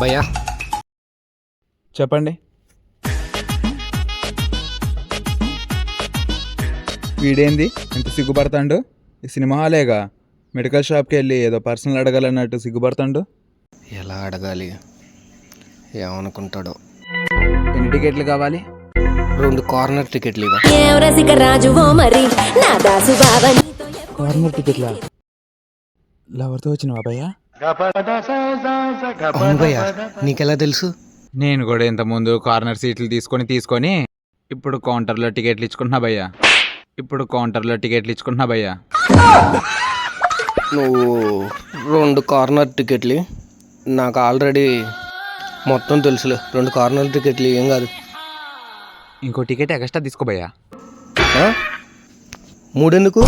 భయ్యా చెప్పండి. వీడేంది ఎంత సిగ్గుపడతాడు? ఈ సినిమా హాలేగా, మెడికల్ షాప్కి వెళ్ళి ఏదో పర్సనల్ అడగాలన్నట్టు సిగ్గుపడతాడు. ఎలా అడగాలి, ఏమనుకుంటాడో. ఎన్ని టికెట్లు కావాలి? 2 కార్నర్ టికెట్లు ఇవ్వ. కార్నర్ టికెట్లా? లవర్తో వచ్చినావా భయ్యా? అవును భయ్యా, నీకెలా తెలుసు? నేను కూడా ఇంతకుముందు కార్నర్ సీట్లు తీసుకొని ఇప్పుడు కౌంటర్లో టికెట్లు ఇచ్చుకుంటున్నా భయ్యా. నువ్వు 2 కార్నర్ టికెట్లు, నాకు ఆల్రెడీ మొత్తం తెలుసులే. 2 కార్నర్ టికెట్లు ఏం కాదు. ఇంకో టికెట్ ఎక్స్ట్రా తీసుకో భయ్యా. 3 ఎందుకు?